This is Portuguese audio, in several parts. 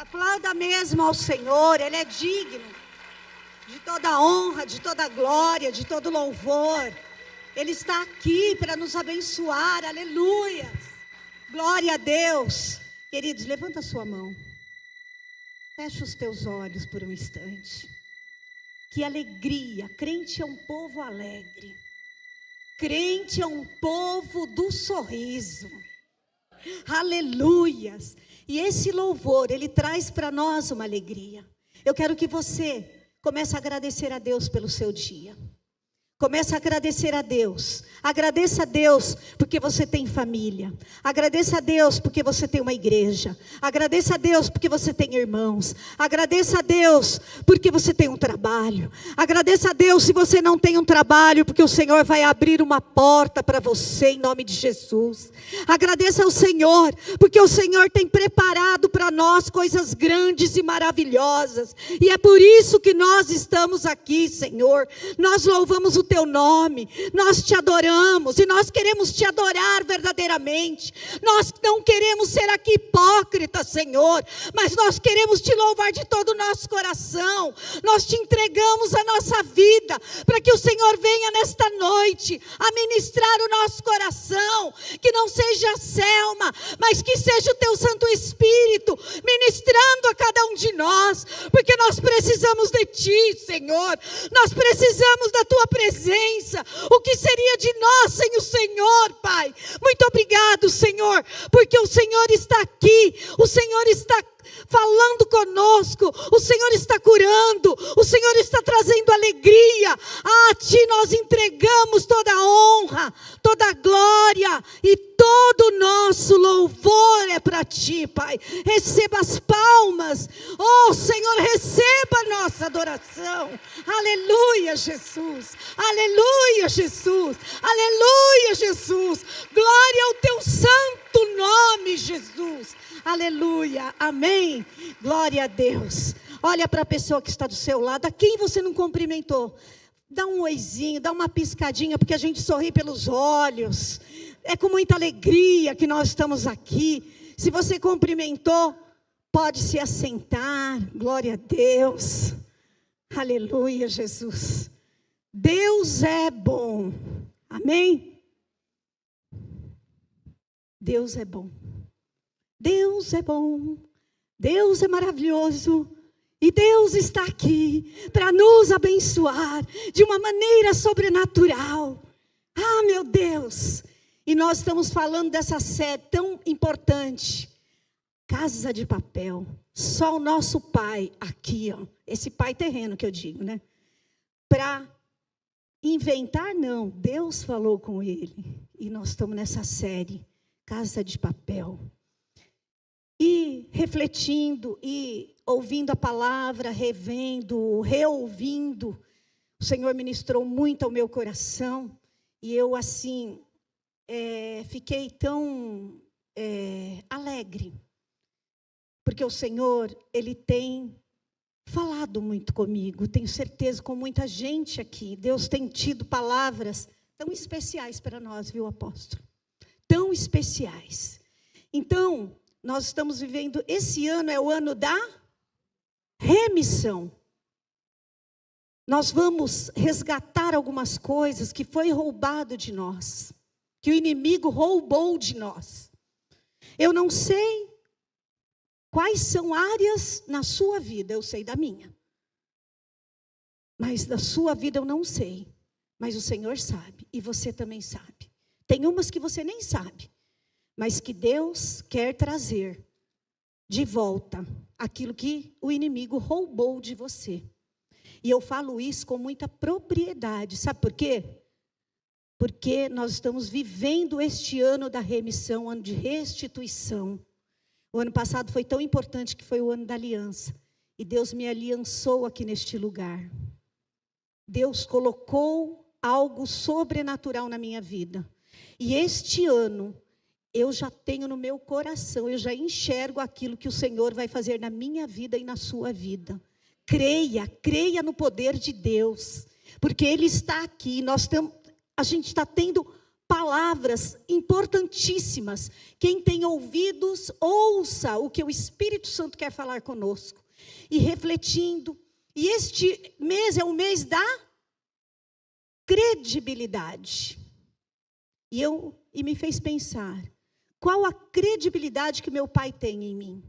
Aplauda mesmo ao Senhor, Ele é digno de toda honra, de toda glória, de todo louvor. Ele está aqui para nos abençoar, aleluia. Glória a Deus. Queridos, levanta a sua mão. Fecha os teus olhos por um instante. Que alegria, crente é um povo alegre. Crente é um povo do sorriso. Aleluias. E esse louvor, ele traz para nós uma alegria. Eu quero que você comece a agradecer a Deus pelo seu dia. Comece a agradecer a Deus. Agradeça a Deus porque você tem família. Agradeça a Deus porque você tem uma igreja. Agradeça a Deus porque você tem irmãos. Agradeça a Deus porque você tem um trabalho. Agradeça a Deus se você não tem um trabalho, porque o Senhor vai abrir uma porta para você em nome de Jesus. Agradeça ao Senhor porque o Senhor tem preparado para nós coisas grandes e maravilhosas. E é por isso que nós estamos aqui, Senhor. Nós louvamos o teu nome, nós te adoramos e nós queremos te adorar verdadeiramente. Nós não queremos ser aqui hipócritas, Senhor, mas nós queremos te louvar de todo o nosso coração. Nós te entregamos a nossa vida para que o Senhor venha nesta noite a ministrar o nosso coração, que não seja a Selma, mas que seja o teu Santo Espírito ministrando a cada um de nós, porque nós precisamos de ti, Senhor. Nós precisamos da tua presença. O que seria de nós sem o Senhor, Pai? Muito obrigado, Senhor, porque o Senhor está aqui, o Senhor está falando conosco, o Senhor está curando, o Senhor está trazendo alegria. A ti nós entregamos toda a honra, toda a glória e todo o nosso louvor é para ti, Pai. Receba as palmas, oh Senhor, receba a nossa adoração. Aleluia, Jesus, aleluia, Jesus, aleluia, Jesus. Glória ao teu santo nome, Jesus. Aleluia, amém, glória a Deus. Olha para a pessoa que está do seu lado, a quem você não cumprimentou, dá um oizinho, dá uma piscadinha, porque a gente sorri pelos olhos, é com muita alegria que nós estamos aqui. Se você cumprimentou, pode se assentar, glória a Deus, aleluia, Jesus. Deus é bom, amém? Deus é bom. Deus é bom, Deus é maravilhoso, e Deus está aqui para nos abençoar de uma maneira sobrenatural. Ah, meu Deus! E nós estamos falando dessa série tão importante, Casa de Papel. Só o nosso pai aqui, ó, esse pai terreno que eu digo, né? Para inventar, não, Deus falou com ele. E nós estamos nessa série, Casa de Papel. E refletindo e ouvindo a palavra, revendo, reouvindo, o Senhor ministrou muito ao meu coração. E eu assim, fiquei tão alegre. Porque o Senhor, Ele tem falado muito comigo. Tenho certeza, com muita gente aqui. Deus tem tido palavras tão especiais para nós, viu, apóstolo? Tão especiais. Então, nós estamos vivendo, esse ano é o ano da remissão. Nós vamos resgatar algumas coisas que foi roubado de nós, que o inimigo roubou de nós. Eu não sei quais são áreas na sua vida, eu sei da minha. Mas da sua vida eu não sei, mas o Senhor sabe, e você também sabe. Tem umas que você nem sabe, mas que Deus quer trazer de volta aquilo que o inimigo roubou de você. E eu falo isso com muita propriedade. Sabe por quê? Porque nós estamos vivendo este ano da remissão, ano de restituição. O ano passado foi tão importante que foi o ano da aliança. E Deus me aliançou aqui neste lugar. Deus colocou algo sobrenatural na minha vida. E este ano, eu já tenho no meu coração, eu já enxergo aquilo que o Senhor vai fazer na minha vida e na sua vida. Creia no poder de Deus, porque Ele está aqui. A gente está tendo palavras importantíssimas. Quem tem ouvidos, ouça o que o Espírito Santo quer falar conosco. E refletindo. E este mês é o mês da credibilidade. E me fez pensar, qual a credibilidade que meu pai tem em mim?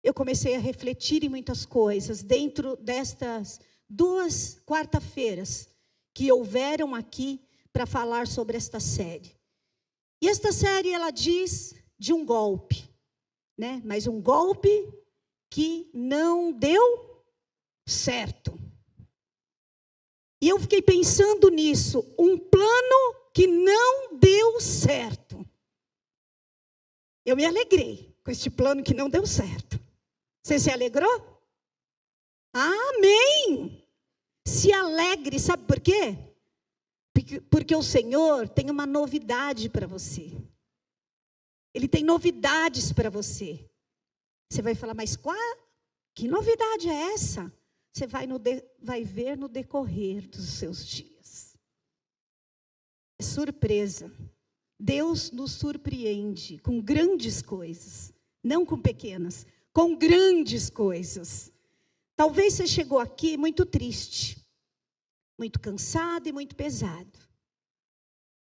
Eu comecei a refletir em muitas coisas, dentro destas 2 quarta-feiras que houveram aqui para falar sobre esta série. E esta série, ela diz de um golpe, né? Mas um golpe que não deu certo. E eu fiquei pensando nisso, um plano que não deu certo. Eu me alegrei com este plano que não deu certo. Você se alegrou? Amém! Se alegre, sabe por quê? Porque o Senhor tem uma novidade para você. Ele tem novidades para você. Você vai falar, mas que novidade é essa? Você vai ver no decorrer dos seus dias. É surpresa. Deus nos surpreende com grandes coisas, não com pequenas, com grandes coisas. Talvez você chegou aqui muito triste, muito cansado e muito pesado.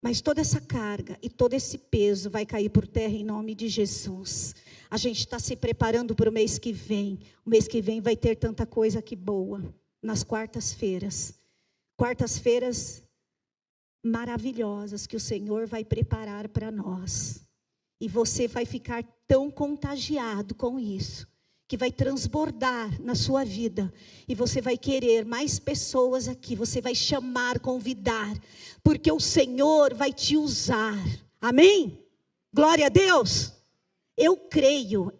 Mas toda essa carga e todo esse peso vai cair por terra em nome de Jesus. A gente está se preparando para o mês que vem. O mês que vem vai ter tanta coisa aqui boa. Nas quartas-feiras. Quartas-feiras maravilhosas que o Senhor vai preparar para nós. E você vai ficar tão contagiado com isso, que vai transbordar na sua vida. E você vai querer mais pessoas aqui. Você vai chamar, convidar. Porque o Senhor vai te usar. Amém? Glória a Deus. Eu creio,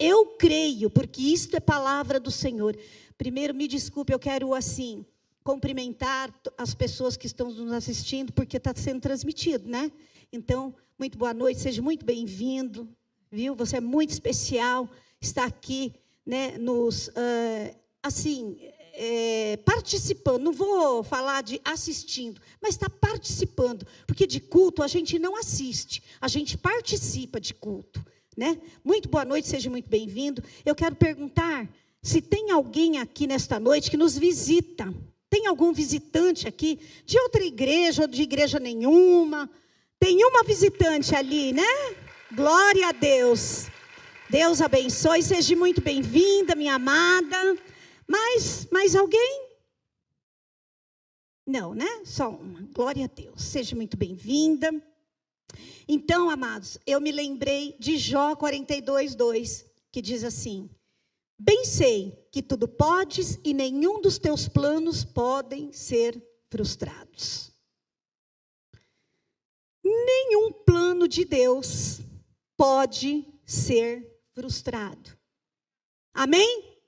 porque isto é palavra do Senhor. Primeiro, me desculpe, eu quero assim, cumprimentar as pessoas que estão nos assistindo, porque está sendo transmitido, né? Então, muito boa noite, seja muito bem-vindo, viu? Você é muito especial, está aqui, né, participando, não vou falar de assistindo, mas está participando, porque de culto a gente não assiste, a gente participa de culto, né? Muito boa noite, seja muito bem-vindo. Eu quero perguntar se tem alguém aqui nesta noite que nos visita. Tem algum visitante aqui de outra igreja ou de igreja nenhuma? Tem uma visitante ali, né? Glória a Deus. Deus abençoe, seja muito bem-vinda, minha amada. Mais alguém? Não, né? Só uma. Glória a Deus. Seja muito bem-vinda. Então, amados, eu me lembrei de Jó 42:2, que diz assim: bem sei que tudo podes e nenhum dos teus planos podem ser frustrados. Nenhum plano de Deus pode ser frustrado. Amém?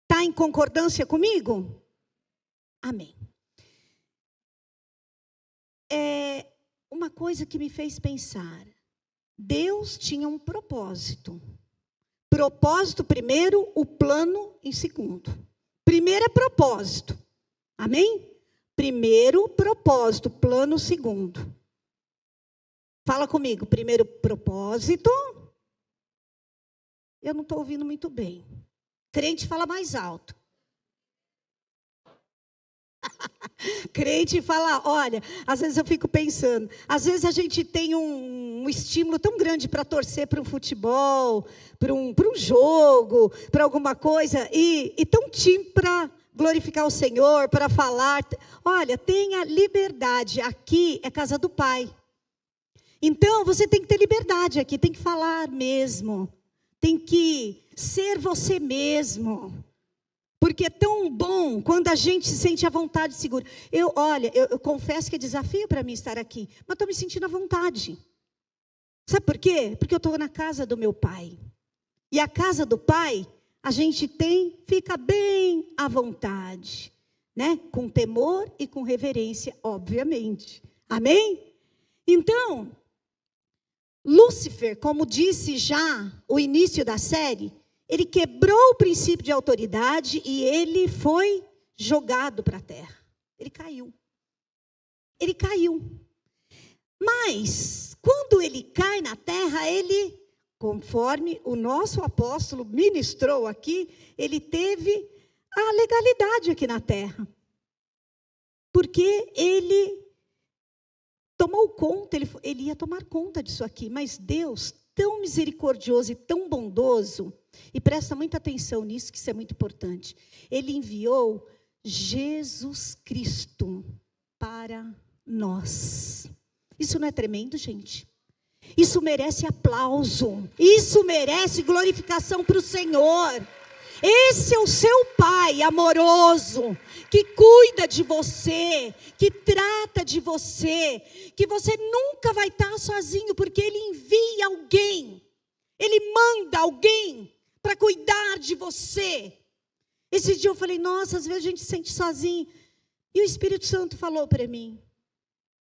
Está em concordância comigo? Amém. Uma coisa que me fez pensar. Deus tinha um propósito. Propósito primeiro, o plano em segundo. Primeiro é propósito. Amém? Primeiro propósito, plano segundo. Fala comigo. Primeiro propósito. Eu não estou ouvindo muito bem. Crente fala mais alto. Crente fala, olha, às vezes eu fico pensando, às vezes a gente tem um estímulo tão grande para torcer para um futebol, para um jogo, para alguma coisa, e tão tímido para glorificar o Senhor, para falar. Olha, tenha liberdade, aqui é casa do Pai. Então, você tem que ter liberdade aqui, tem que falar mesmo, tem que ser você mesmo. Porque é tão bom quando a gente se sente à vontade e segura. Eu confesso que é desafio para mim estar aqui, mas estou me sentindo à vontade. Sabe por quê? Porque eu estou na casa do meu pai. E a casa do pai, a gente fica bem à vontade, né? Com temor e com reverência, obviamente. Amém? Então, Lúcifer, como disse já o início da série, ele quebrou o princípio de autoridade e ele foi jogado para a terra. Ele caiu. Ele caiu. Mas, quando ele cai na terra, ele, conforme o nosso apóstolo ministrou aqui, ele teve a legalidade aqui na terra. Porque ele tomou conta, ele ia tomar conta disso aqui. Mas Deus, tão misericordioso e tão bondoso, e presta muita atenção nisso, que isso é muito importante. Ele enviou Jesus Cristo para nós. Isso não é tremendo, gente? Isso merece aplauso. Isso merece glorificação para o Senhor. Esse é o seu Pai amoroso, que cuida de você, que trata de você, que você nunca vai estar sozinho, porque Ele envia alguém, Ele manda alguém para cuidar de você. Esse dia eu falei, nossa, às vezes a gente se sente sozinho. E o Espírito Santo falou para mim,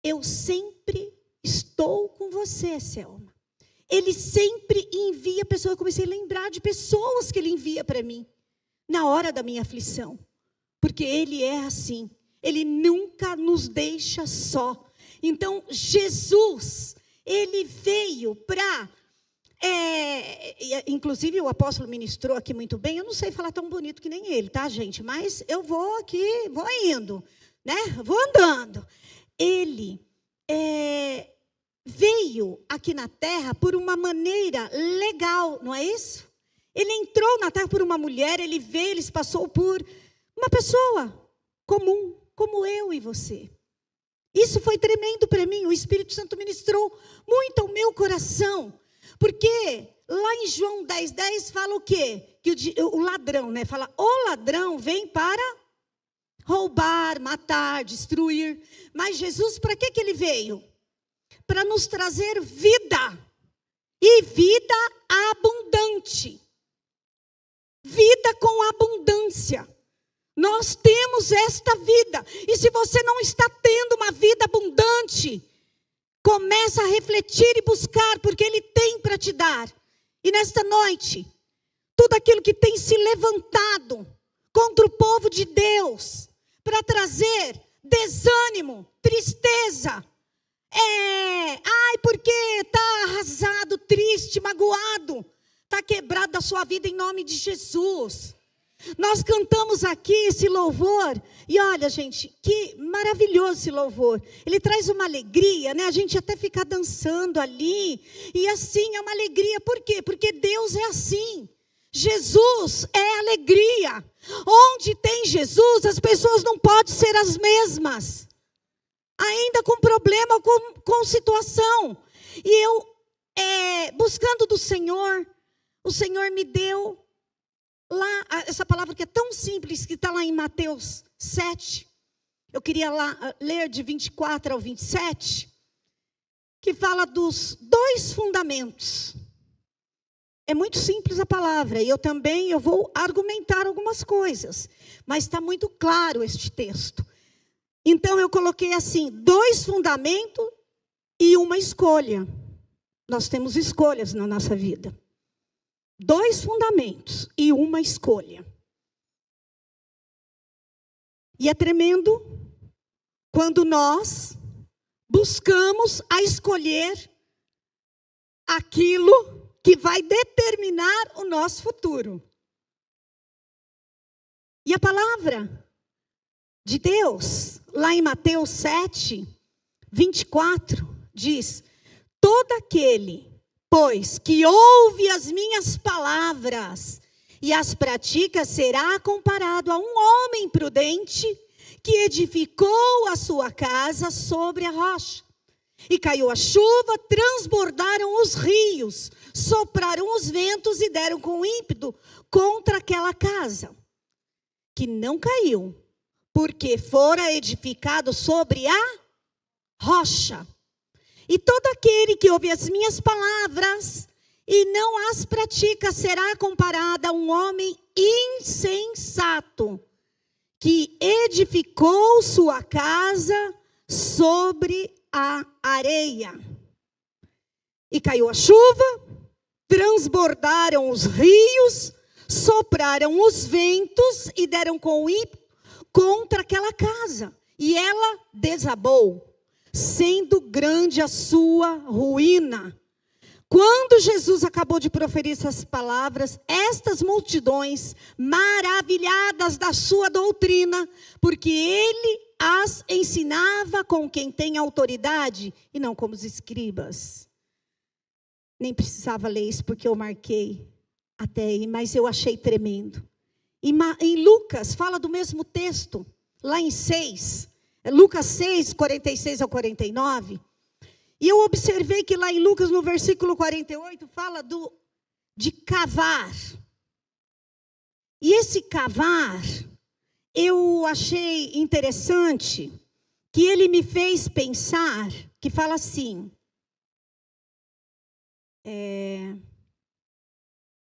eu sempre estou com você, Selma. Ele sempre envia pessoas. Eu comecei a lembrar de pessoas que Ele envia para mim, na hora da minha aflição. Porque Ele é assim. Ele nunca nos deixa só. Então, Jesus, Ele veio para... inclusive, o apóstolo ministrou aqui muito bem. Eu não sei falar tão bonito que nem ele, tá, gente? Mas eu vou aqui, vou indo, né? Vou andando. Ele veio aqui na terra por uma maneira legal, não é isso? Ele entrou na terra por uma mulher, ele veio, ele se passou por uma pessoa comum, como eu e você. Isso foi tremendo para mim, o Espírito Santo ministrou muito ao meu coração, porque lá em João 10:10 fala o quê? Que o ladrão, né? Fala, o ladrão vem para roubar, matar, destruir. Mas Jesus, para que ele veio? Para nos trazer vida, e vida abundante. Vida com abundância. Nós temos esta vida, e se você não está tendo uma vida abundante, começa a refletir e buscar, porque Ele tem para te dar. E nesta noite, tudo aquilo que tem se levantado contra o povo de Deus, para trazer desânimo, tristeza, porque está arrasado, triste, magoado, está quebrado da sua vida em nome de Jesus. Nós cantamos aqui esse louvor, e olha, gente, que maravilhoso esse louvor. Ele traz uma alegria, né? A gente até fica dançando ali, e assim é uma alegria. Por quê? Porque Deus é assim. Jesus é alegria. Onde tem Jesus, as pessoas não podem ser as mesmas, ainda com problema, com situação. E eu, buscando do Senhor, o Senhor me deu lá, essa palavra que é tão simples, que está lá em Mateus 7. Eu queria ler de 24 ao 27, que fala dos 2 fundamentos. É muito simples a palavra, e eu vou argumentar algumas coisas, mas está muito claro este texto. Então eu coloquei assim, 2 fundamentos e uma escolha. Nós temos escolhas na nossa vida. 2 fundamentos e uma escolha. E é tremendo quando nós buscamos a escolher aquilo que vai determinar o nosso futuro. E a palavra de Deus, lá em Mateus 7, 24, diz: todo aquele, pois, que ouve as minhas palavras e as pratica, será comparado a um homem prudente que edificou a sua casa sobre a rocha. E caiu a chuva, transbordaram os rios, sopraram os ventos e deram com ímpeto contra aquela casa, que não caiu, porque fora edificado sobre a rocha. E todo aquele que ouve as minhas palavras e não as pratica, será comparado a um homem insensato, que edificou sua casa sobre a areia. E caiu a chuva, transbordaram os rios, sopraram os ventos e deram com ímpeto contra aquela casa. E ela desabou, sendo grande a sua ruína. Quando Jesus acabou de proferir essas palavras, estas multidões, maravilhadas da sua doutrina, porque ele as ensinava com quem tem autoridade, e não como os escribas. Nem precisava ler isso, porque eu marquei até aí, mas eu achei tremendo. Em Lucas, fala do mesmo texto, lá em 6, Lucas 6, 46 ao 49, e eu observei que lá em Lucas, no versículo 48, fala de cavar. E esse cavar, eu achei interessante, que ele me fez pensar, que fala assim,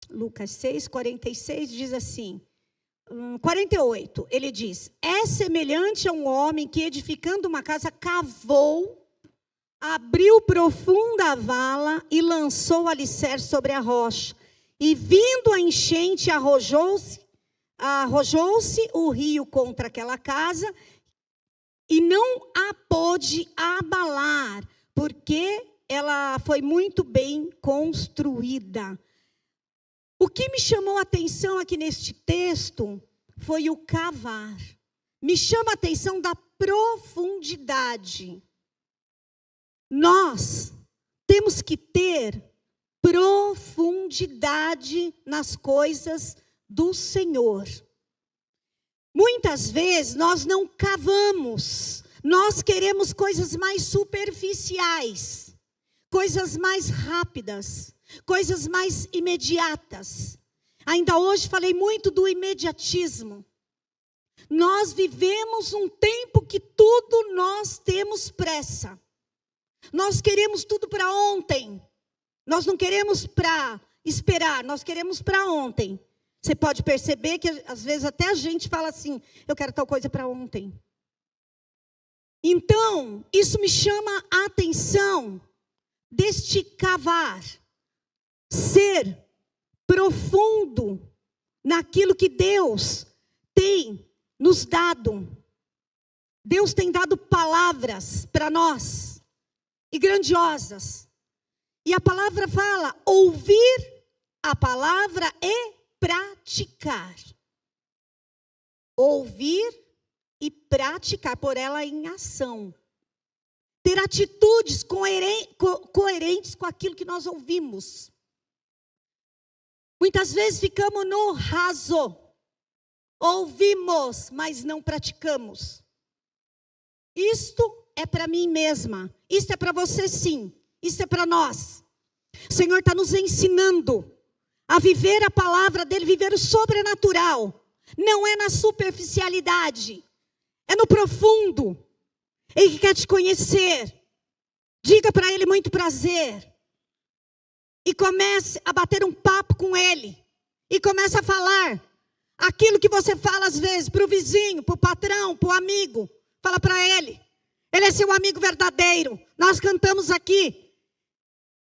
Lucas 6, 46, diz assim, 48, ele diz, é semelhante a um homem que edificando uma casa, cavou, abriu profunda vala e lançou o alicerce sobre a rocha. E vindo a enchente, arrojou-se o rio contra aquela casa e não a pôde abalar, porque ela foi muito bem construída. O que me chamou a atenção aqui neste texto foi o cavar. Me chama a atenção da profundidade. Nós temos que ter profundidade nas coisas do Senhor. Muitas vezes nós não cavamos, nós queremos coisas mais superficiais, coisas mais rápidas, coisas mais imediatas. Ainda hoje falei muito do imediatismo. Nós vivemos um tempo que tudo nós temos pressa. Nós queremos tudo para ontem. Nós não queremos para esperar, nós queremos para ontem. Você pode perceber que às vezes até a gente fala assim, eu quero tal coisa para ontem. Então, isso me chama a atenção deste cavar. Ser profundo naquilo que Deus tem nos dado. Deus tem dado palavras para nós. E grandiosas. E a palavra fala, ouvir a palavra e praticar. Ouvir e praticar, por ela em ação. Ter atitudes coerentes com aquilo que nós ouvimos. Muitas vezes ficamos no raso. Ouvimos, mas não praticamos. Isto é para mim mesma. Isso é para você sim. Isso é para nós. O Senhor está nos ensinando a viver a palavra dele, viver o sobrenatural. Não é na superficialidade. É no profundo. Ele quer te conhecer. Diga para ele muito prazer. E comece a bater um papo com ele. E comece a falar aquilo que você fala às vezes para o vizinho, para o patrão, para o amigo. Fala para ele. Ele é seu amigo verdadeiro. Nós cantamos aqui.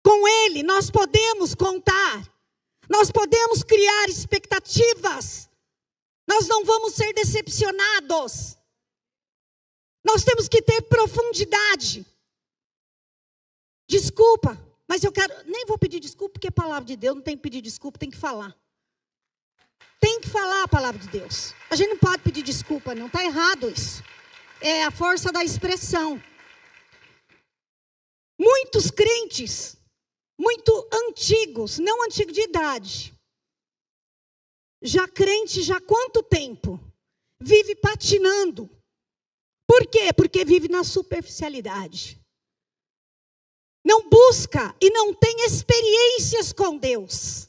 Com ele nós podemos contar. Nós podemos criar expectativas. Nós não vamos ser decepcionados. Nós temos que ter profundidade. Desculpa, mas eu quero... Nem vou pedir desculpa, porque é palavra de Deus. Não tem que pedir desculpa, tem que falar. Tem que falar a palavra de Deus. A gente não pode pedir desculpa, não. Está errado isso. É a força da expressão. Muitos crentes, muito antigos, não antigos de idade, já crente já há quanto tempo, vive patinando. Por quê? Porque vive na superficialidade. Não busca e não tem experiências com Deus.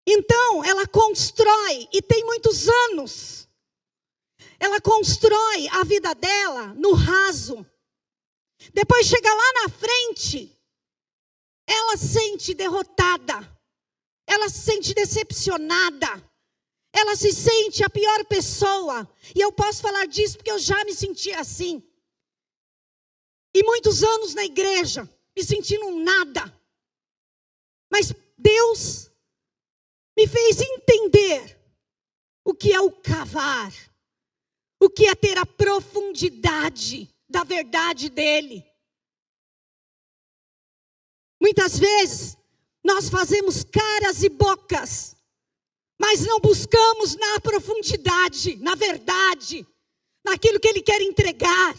Então, ela constrói, e tem muitos anos, ela constrói a vida dela no raso. Depois chega lá na frente, ela se sente derrotada. Ela se sente decepcionada. Ela se sente a pior pessoa. E eu posso falar disso porque eu já me senti assim. E muitos anos na igreja, me sentindo um nada. Mas Deus me fez entender o que é o cavar. O que é ter a profundidade da verdade dele. Muitas vezes, nós fazemos caras e bocas, mas não buscamos na profundidade, na verdade, naquilo que ele quer entregar.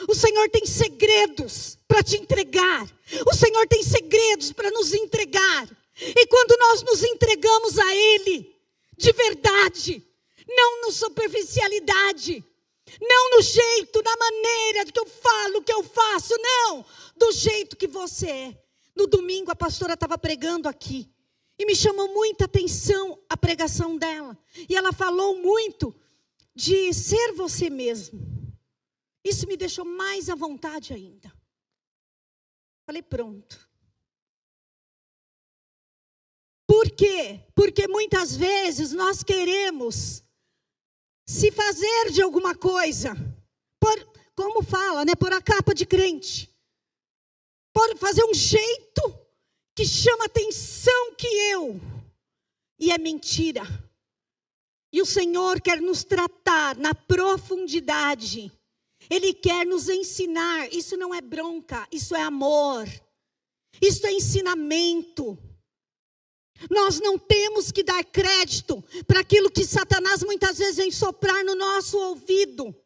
O Senhor tem segredos para te entregar. O Senhor tem segredos para nos entregar. E quando nós nos entregamos a Ele, de verdade, não na superficialidade, não no jeito, na maneira que eu falo, que eu faço, não, do jeito que você é. No domingo a pastora estava pregando aqui, e me chamou muita atenção a pregação dela. E ela falou muito de ser você mesmo. Isso me deixou mais à vontade ainda. Falei, pronto. Por quê? Porque muitas vezes nós queremos se fazer de alguma coisa, como fala, né? Por a capa de crente. Por fazer um jeito que chama atenção que eu. E é mentira. E o Senhor quer nos tratar na profundidade. Ele quer nos ensinar. Isso não é bronca, isso é amor. Isso é ensinamento. Nós não temos que dar crédito para aquilo que Satanás muitas vezes vem soprar no nosso ouvido.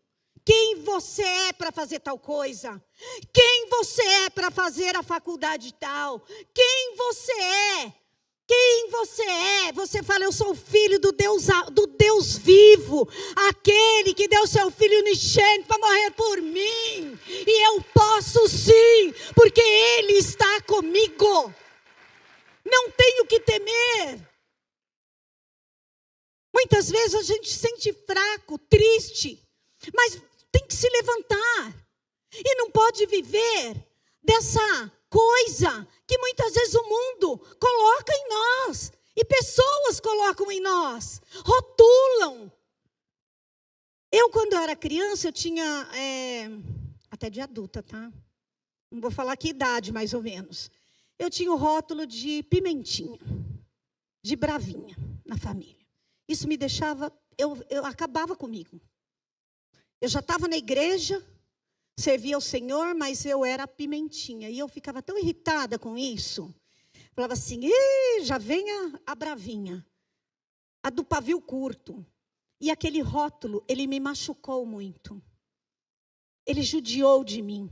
Quem você é para fazer tal coisa? Quem você é para fazer a faculdade tal? Quem você é? Quem você é? Você fala, eu sou filho do Deus vivo, aquele que deu seu filho unigênito para morrer por mim. E eu posso sim, porque Ele está comigo. Não tenho que temer. Muitas vezes a gente se sente fraco, triste, mas tem que se levantar. E não pode viver dessa coisa que muitas vezes o mundo coloca em nós. E pessoas colocam em nós. Rotulam. Eu, quando eu era criança, eu tinha... até de adulta, tá? Não vou falar que idade, mais ou menos. Eu tinha o rótulo de pimentinha. De bravinha, na família. Isso me deixava... Eu acabava comigo. Eu já estava na igreja... Servia ao Senhor, mas eu era pimentinha. E eu ficava tão irritada com isso. Falava assim, já vem a bravinha. A do pavio curto. E aquele rótulo, ele me machucou muito. Ele judiou de mim.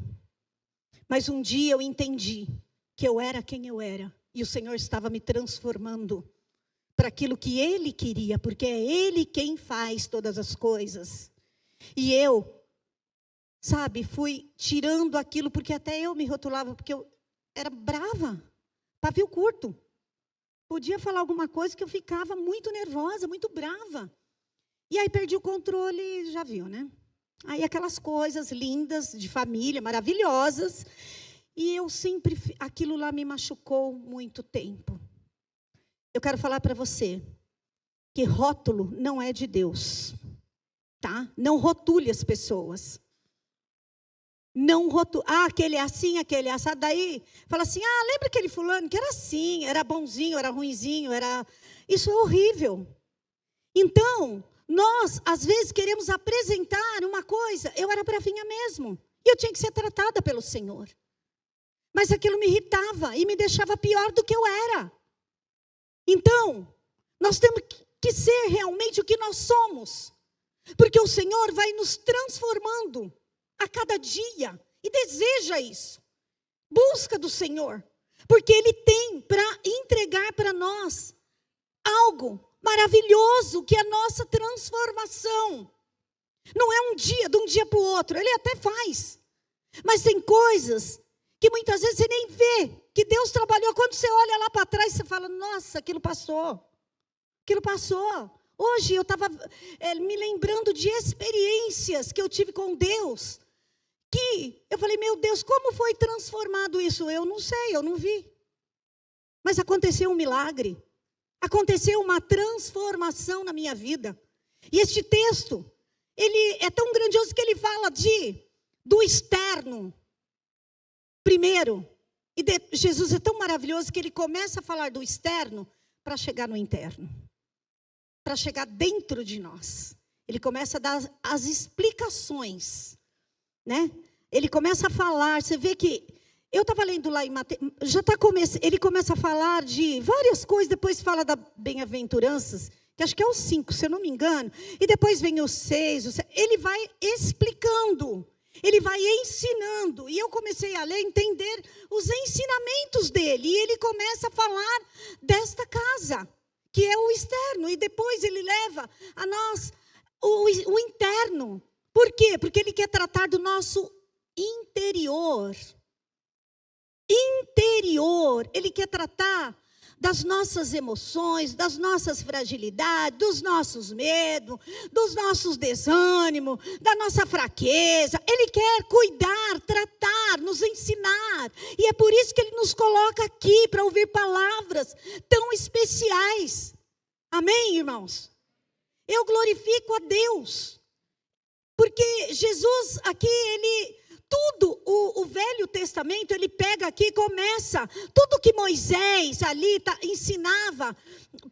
Mas um dia eu entendi que eu era quem eu era. E o Senhor estava me transformando para aquilo que Ele queria. Porque é Ele quem faz todas as coisas. E eu... Sabe, fui tirando aquilo, porque até eu me rotulava, porque eu era brava, pavio curto. Podia falar alguma coisa que eu ficava muito nervosa, muito brava. E aí perdi o controle, já viu, né? Aí aquelas coisas lindas, de família, maravilhosas. E eu sempre, aquilo lá me machucou muito tempo. Eu quero falar para você, que rótulo não é de Deus, tá? Não rotule as pessoas. Não rotula, aquele é assim, aquele é assado. Daí, fala assim, lembra aquele fulano que era assim, era bonzinho, era ruinzinho, era... Isso é horrível. Então, nós, às vezes, queremos apresentar uma coisa. Eu era bravinha mesmo. E eu tinha que ser tratada pelo Senhor. Mas aquilo me irritava e me deixava pior do que eu era. Então, nós temos que ser realmente o que nós somos. Porque o Senhor vai nos transformando a cada dia, e deseja isso, busca do Senhor, porque Ele tem para entregar para nós algo maravilhoso, que é a nossa transformação. Não é de um dia para o outro, Ele até faz, mas tem coisas que muitas vezes você nem vê, que Deus trabalhou. Quando você olha lá para trás, você fala, nossa, aquilo passou. Hoje eu estava me lembrando de experiências que eu tive com Deus, que eu falei, meu Deus, como foi transformado isso? Eu não sei, eu não vi. Mas aconteceu um milagre. Aconteceu uma transformação na minha vida. E este texto, ele é tão grandioso que ele fala do externo. Primeiro, Jesus é tão maravilhoso que ele começa a falar do externo para chegar no interno. Para chegar dentro de nós. Ele começa a dar as explicações, né? ele começa a falar, você vê que, eu estava lendo lá em Mateus, ele começa a falar de várias coisas, depois fala da bem-aventuranças, que acho que é os 5, se eu não me engano, e depois vem os 6, ele vai explicando, ele vai ensinando, e eu comecei a ler, entender os ensinamentos dele, e ele começa a falar desta casa, que é o externo, e depois ele leva a nós o interno. Por quê? Porque ele quer tratar do nosso interior. Ele quer tratar das nossas emoções, das nossas fragilidades, dos nossos medos, dos nossos desânimos, da nossa fraqueza. Ele quer cuidar, tratar, nos ensinar. E é por isso que ele nos coloca aqui, para ouvir palavras tão especiais. Amém, irmãos? Eu glorifico a Deus. Porque Jesus aqui, o Velho Testamento, ele pega aqui e começa, tudo que Moisés ali ensinava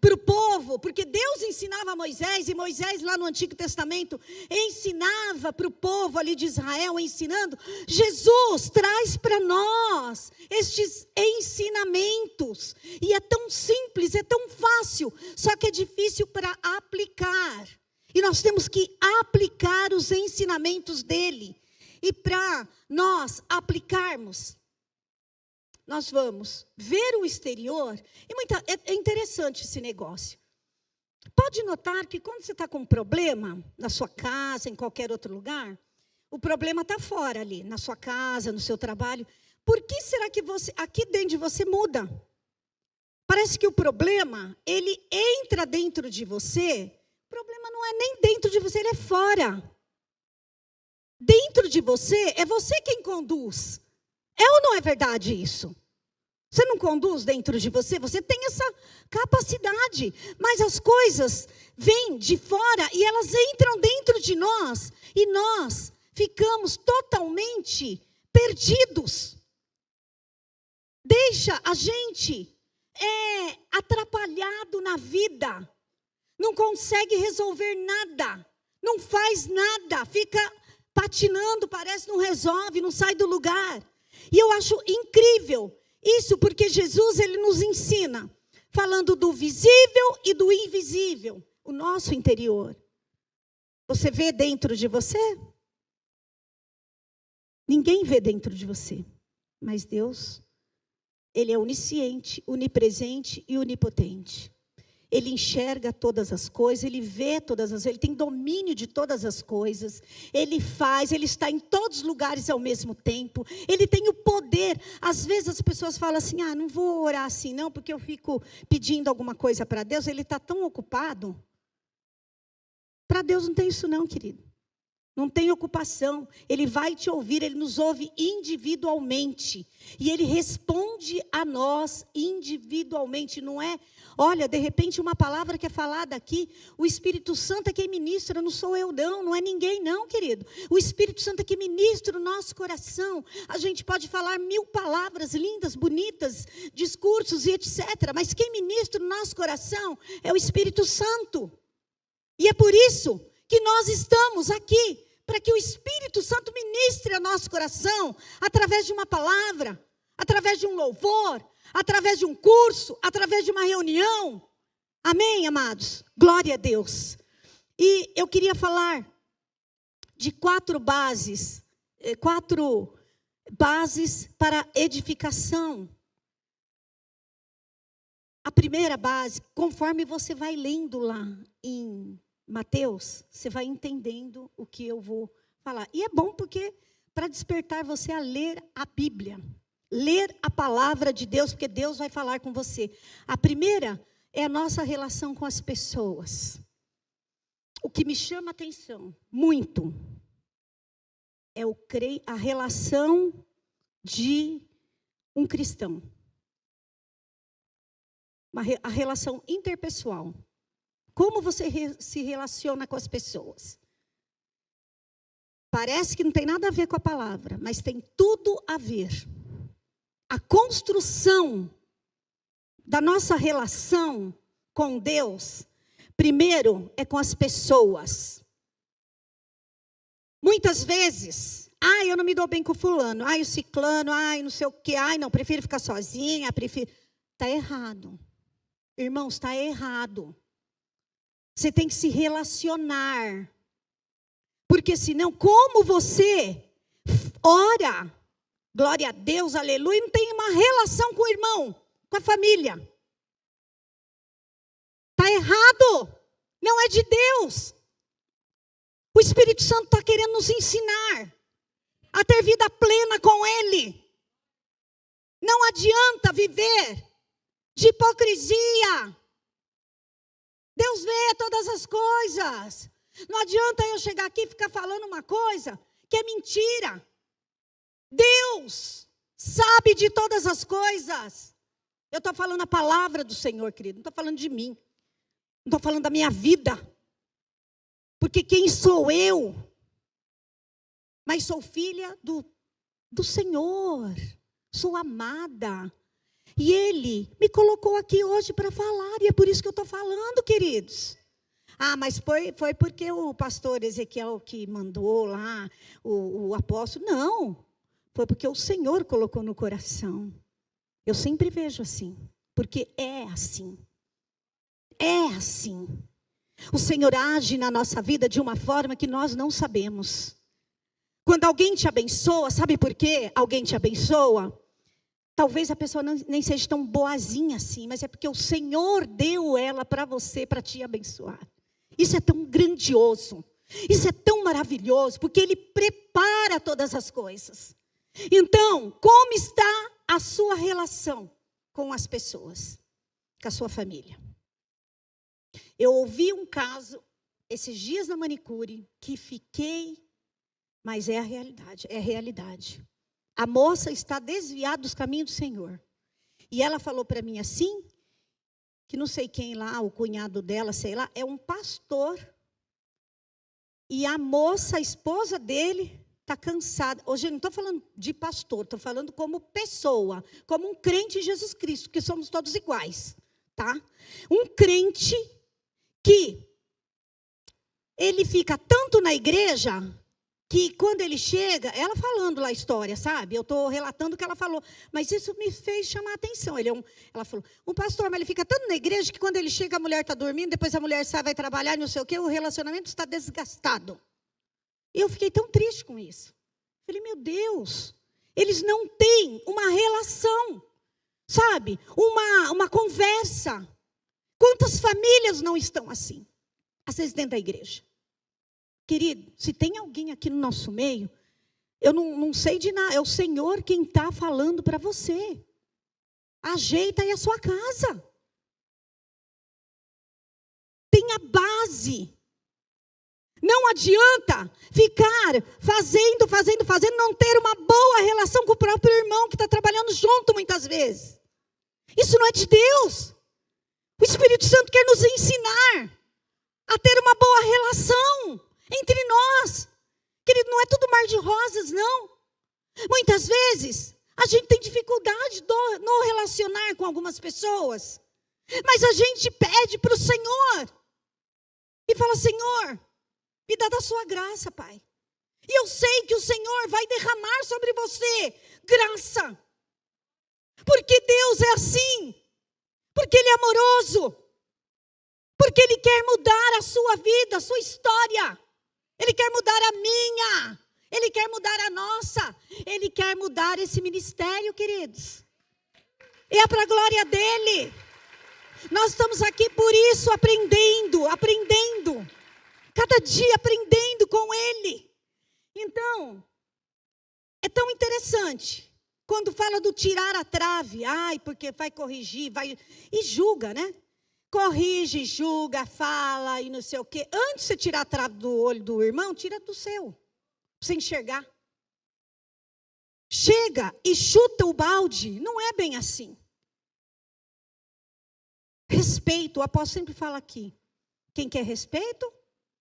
para o povo, porque Deus ensinava a Moisés, e Moisés lá no Antigo Testamento, ensinava para o povo ali de Israel, ensinando, Jesus traz para nós estes ensinamentos, e é tão simples, é tão fácil, só que é difícil para aplicar, e nós temos que aplicar os ensinamentos dele. E para nós aplicarmos, nós vamos ver o exterior. E é interessante esse negócio. Pode notar que quando você está com um problema, na sua casa, em qualquer outro lugar, o problema está fora ali, na sua casa, no seu trabalho. Por que será que aqui dentro de você muda? Parece que o problema, ele entra dentro de você. O problema não é nem dentro de você, ele é fora. Dentro de você, é você quem conduz. É ou não é verdade isso? Você não conduz dentro de você? Você tem essa capacidade. Mas as coisas vêm de fora e elas entram dentro de nós. E nós ficamos totalmente perdidos. Deixa a gente atrapalhado na vida. Não consegue resolver nada. Não faz nada. Fica patinando, parece, não resolve, não sai do lugar. E eu acho incrível isso, porque Jesus, ele nos ensina, falando do visível e do invisível, o nosso interior. Você vê dentro de você? Ninguém vê dentro de você, mas Deus, ele é onisciente, onipresente e onipotente. Ele enxerga todas as coisas, ele vê todas as coisas, ele tem domínio de todas as coisas, ele faz, ele está em todos os lugares ao mesmo tempo, ele tem o poder. Às vezes as pessoas falam assim, não vou orar assim não, porque eu fico pedindo alguma coisa para Deus, ele está tão ocupado. Para Deus não tem isso não, querido. Não tem ocupação, ele vai te ouvir, ele nos ouve individualmente. E ele responde a nós individualmente, não é? Olha, de repente uma palavra que é falada aqui, o Espírito Santo é quem ministra, não sou eu não é ninguém não, querido. O Espírito Santo é que ministra o nosso coração. A gente pode falar 1000 palavras lindas, bonitas, discursos e etc. Mas quem ministra o nosso coração é o Espírito Santo. E é por isso que nós estamos aqui, para que o Espírito Santo ministre ao nosso coração, através de uma palavra, através de um louvor, através de um curso, através de uma reunião. Amém, amados? Glória a Deus. E eu queria falar de 4 bases para edificação. A primeira base, conforme você vai lendo lá em Mateus, você vai entendendo o que eu vou falar. E é bom porque para despertar você a ler a Bíblia, ler a palavra de Deus, porque Deus vai falar com você. A primeira é a nossa relação com as pessoas. O que me chama a atenção muito é a relação de um cristão. A relação interpessoal. Como você se relaciona com as pessoas? Parece que não tem nada a ver com a palavra, mas tem tudo a ver. A construção da nossa relação com Deus, primeiro, é com as pessoas. Muitas vezes, Ai, eu não me dou bem com o fulano. Ai, o ciclano. Ai, não sei o quê. Ai, não, prefiro ficar sozinha. Está errado. Irmãos, está errado. Você tem que se relacionar. Porque senão, como você ora, glória a Deus, aleluia, não tem uma relação com o irmão, com a família. Está errado. Não é de Deus. O Espírito Santo está querendo nos ensinar a ter vida plena com Ele. Não adianta viver de hipocrisia. Deus vê todas as coisas. Não adianta eu chegar aqui e ficar falando uma coisa que é mentira. Deus sabe de todas as coisas. Eu estou falando a palavra do Senhor, querido. Não estou falando de mim. Não estou falando da minha vida. Porque quem sou eu? Mas sou filha do Senhor. Sou amada. E Ele me colocou aqui hoje para falar. E é por isso que eu estou falando, queridos. Ah, mas foi porque o pastor Ezequiel que mandou lá, o apóstolo. Não. Foi porque o Senhor colocou no coração. Eu sempre vejo assim. Porque é assim. É assim. O Senhor age na nossa vida de uma forma que nós não sabemos. Quando alguém te abençoa, sabe por quê? Alguém te abençoa. Talvez a pessoa nem seja tão boazinha assim, mas é porque o Senhor deu ela para você, para te abençoar. Isso é tão grandioso. Isso é tão maravilhoso, porque Ele prepara todas as coisas. Então, como está a sua relação com as pessoas, com a sua família? Eu ouvi um caso, esses dias na manicure, que fiquei, mas é a realidade, é a realidade. A moça está desviada dos caminhos do Senhor. E ela falou para mim assim, que não sei quem lá, o cunhado dela, sei lá, é um pastor. E a moça, a esposa dele, está cansada. Hoje eu não estou falando de pastor, estou falando como pessoa, como um crente em Jesus Cristo, que somos todos iguais, tá? Um crente que ele fica tanto na igreja, que quando ele chega, ela falando lá a história, sabe? Eu estou relatando o que ela falou, mas isso me fez chamar a atenção. Ela falou, um pastor, mas ele fica tanto na igreja, que quando ele chega, a mulher está dormindo, depois a mulher sai, vai trabalhar, não sei o quê, o relacionamento está desgastado. E eu fiquei tão triste com isso. Falei, meu Deus, eles não têm uma relação, sabe? Uma conversa. Quantas famílias não estão assim? Às vezes dentro da igreja. Querido, se tem alguém aqui no nosso meio, eu não sei de nada, é o Senhor quem está falando para você. Ajeita aí a sua casa. Tenha base. Não adianta ficar fazendo, não ter uma boa relação com o próprio irmão que está trabalhando junto muitas vezes. Isso não é de Deus. O Espírito Santo quer nos ensinar a ter uma boa relação entre nós. Querido, não é tudo mar de rosas, não. Muitas vezes, a gente tem dificuldade no relacionar com algumas pessoas. Mas a gente pede para o Senhor. E fala, Senhor, me dá da sua graça, Pai. E eu sei que o Senhor vai derramar sobre você graça. Porque Deus é assim. Porque Ele é amoroso. Porque Ele quer mudar a sua vida, a sua história. Ele quer mudar a minha. Ele quer mudar a nossa. Ele quer mudar esse ministério, queridos. É para a glória dEle. Nós estamos aqui por isso, aprendendo. Cada dia aprendendo com Ele. Então, é tão interessante. Quando fala do tirar a trave, porque vai corrigir, e julga, né? Corrige, julga, fala e não sei o quê. Antes de você tirar a trave do olho do irmão, tira do seu, para você enxergar. Chega e chuta o balde, não é bem assim. Respeito, o apóstolo sempre fala aqui. Quem quer respeito,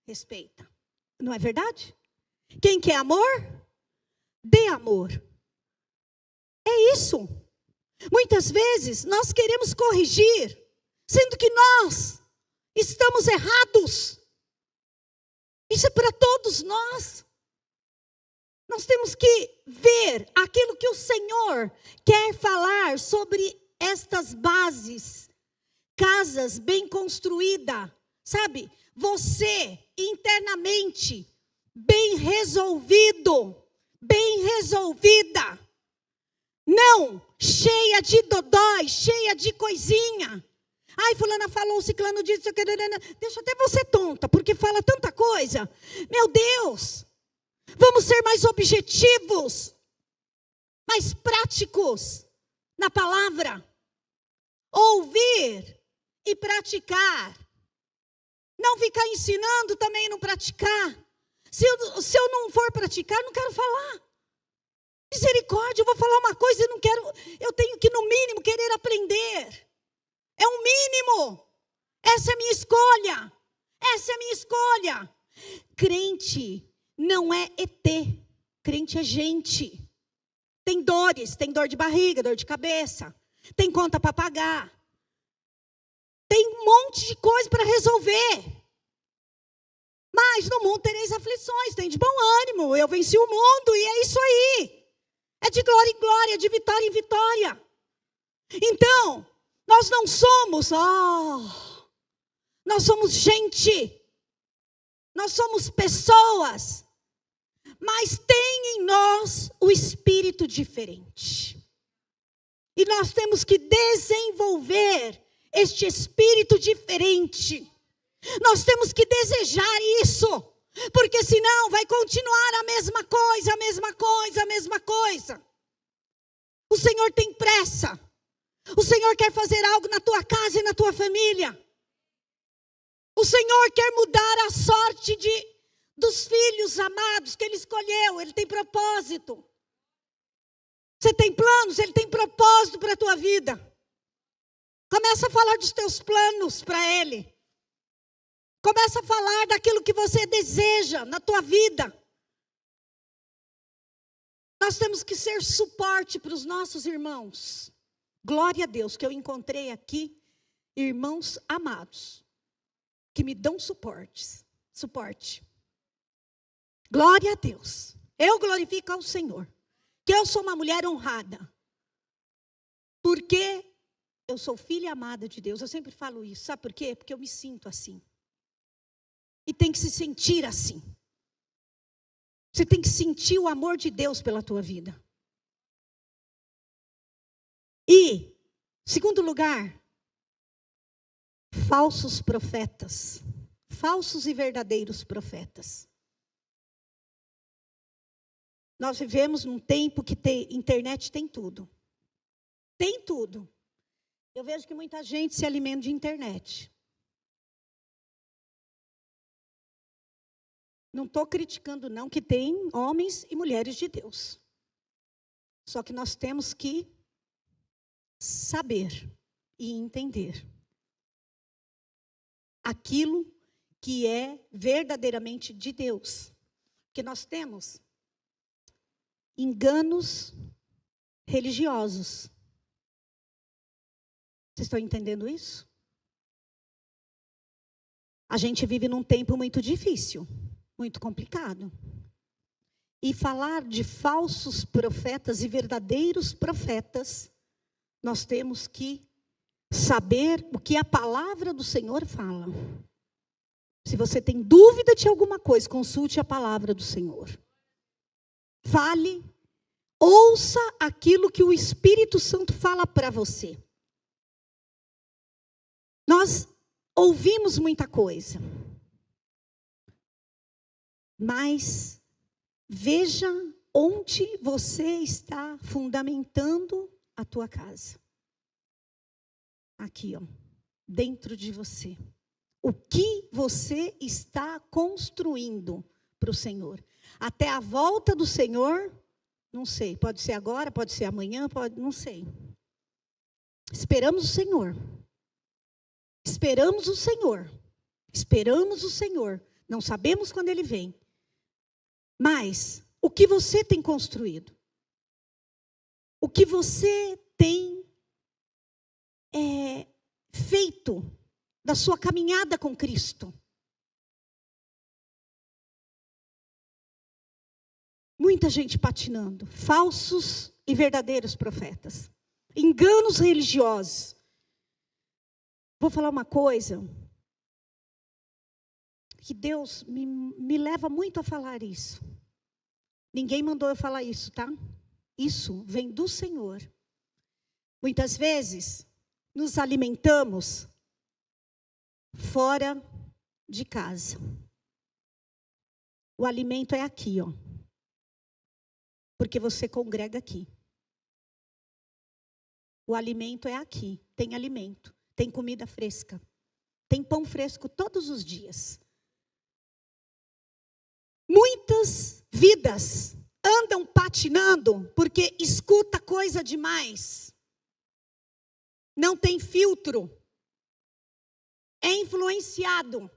respeita. Não é verdade? Quem quer amor, dê amor. É isso. Muitas vezes nós queremos corrigir, sendo que nós estamos errados. Isso é para todos nós. Nós temos que ver aquilo que o Senhor quer falar sobre estas bases, casas bem construídas, sabe? Você internamente bem resolvido, bem resolvida, não cheia de dodói, cheia de coisinha. Ai, fulana falou, ciclano disse, deixa até você tonta, porque fala tanta coisa. Meu Deus, vamos ser mais objetivos, mais práticos na palavra. Ouvir e praticar. Não ficar ensinando também e não praticar. Se eu não for praticar, não quero falar. Misericórdia, eu vou falar uma coisa e não quero. Eu tenho que, no mínimo, querer aprender. É um mínimo. Essa é a minha escolha. Essa é a minha escolha. Crente não é ET. Crente é gente. Tem dores, tem dor de barriga, dor de cabeça. Tem conta para pagar. Tem um monte de coisa para resolver. Mas no mundo tereis aflições, tem de bom ânimo. Eu venci o mundo e é isso aí. É de glória em glória, de vitória em vitória. Então, nós não somos, nós somos gente. Nós somos pessoas. Mas tem em nós o espírito diferente. E nós temos que desenvolver este espírito diferente. Nós temos que desejar isso, porque senão vai continuar a mesma coisa, a mesma coisa, a mesma coisa. O Senhor tem pressa. O Senhor quer fazer algo na tua casa e na tua família. O Senhor quer mudar a sorte dos filhos amados que Ele escolheu. Ele tem propósito. Você tem planos, Ele tem propósito para a tua vida. Começa a falar dos teus planos para Ele. Começa a falar daquilo que você deseja na tua vida. Nós temos que ser suporte para os nossos irmãos. Glória a Deus que eu encontrei aqui irmãos amados que me dão suporte. Glória a Deus. Eu glorifico ao Senhor. Que eu sou uma mulher honrada. Porque eu sou filha amada de Deus. Eu sempre falo isso. Sabe por quê? Porque eu me sinto assim. E tem que se sentir assim. Você tem que sentir o amor de Deus pela tua vida. E, segundo lugar, falsos profetas. Falsos e verdadeiros profetas. Nós vivemos num tempo que internet tem tudo. Tem tudo. Eu vejo que muita gente se alimenta de internet. Não estou criticando não, que tem homens e mulheres de Deus. Só que nós temos que saber e entender aquilo que é verdadeiramente de Deus. Porque nós temos enganos religiosos. Vocês estão entendendo isso? A gente vive num tempo muito difícil. Muito complicado. E falar de falsos profetas e verdadeiros profetas, nós temos que saber o que a palavra do Senhor fala. Se você tem dúvida de alguma coisa, consulte a palavra do Senhor. Fale, ouça aquilo que o Espírito Santo fala para você. Nós ouvimos muita coisa. Mas veja onde você está fundamentando a tua casa. Aqui, dentro de você. O que você está construindo para o Senhor? Até a volta do Senhor, não sei, pode ser agora, pode ser amanhã, não sei. Esperamos o Senhor. Esperamos o Senhor. Esperamos o Senhor. Não sabemos quando Ele vem. Mas, o que você tem construído? O que você tem feito da sua caminhada com Cristo? muita gente patinando, falsos e verdadeiros profetas, enganos religiosos. Vou falar uma coisa, que Deus me leva muito a falar isso. Ninguém mandou eu falar isso, tá? Isso vem do Senhor. Muitas vezes, nos alimentamos fora de casa. O alimento é aqui, ó. Porque você congrega aqui. O alimento é aqui. Tem alimento. Tem comida fresca. Tem pão fresco todos os dias. Muitas vidas andam patinando porque escuta coisa demais. Não tem filtro. É influenciado.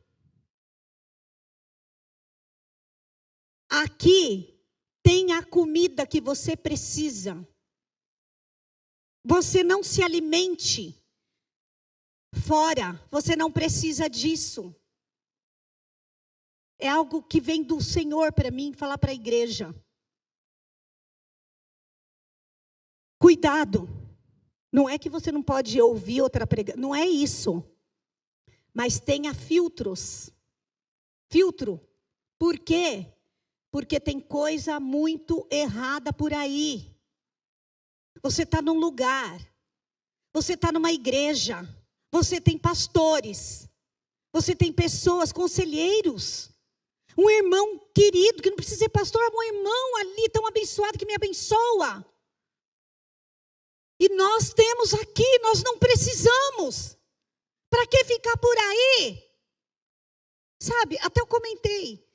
Aqui tem a comida que você precisa. Você não se alimente fora. Você não precisa disso. É algo que vem do Senhor para mim, falar para a igreja. Cuidado. Não é que você não pode ouvir outra pregação. Não é isso. Mas tenha filtros. Filtro. Por quê? Porque tem coisa muito errada por aí. Você está num lugar. Você está numa igreja. Você tem pastores. Você tem pessoas, conselheiros. Um irmão querido, que não precisa ser pastor, um irmão ali tão abençoado que me abençoa. E nós temos aqui, nós não precisamos. Para que ficar por aí? Sabe, até eu comentei.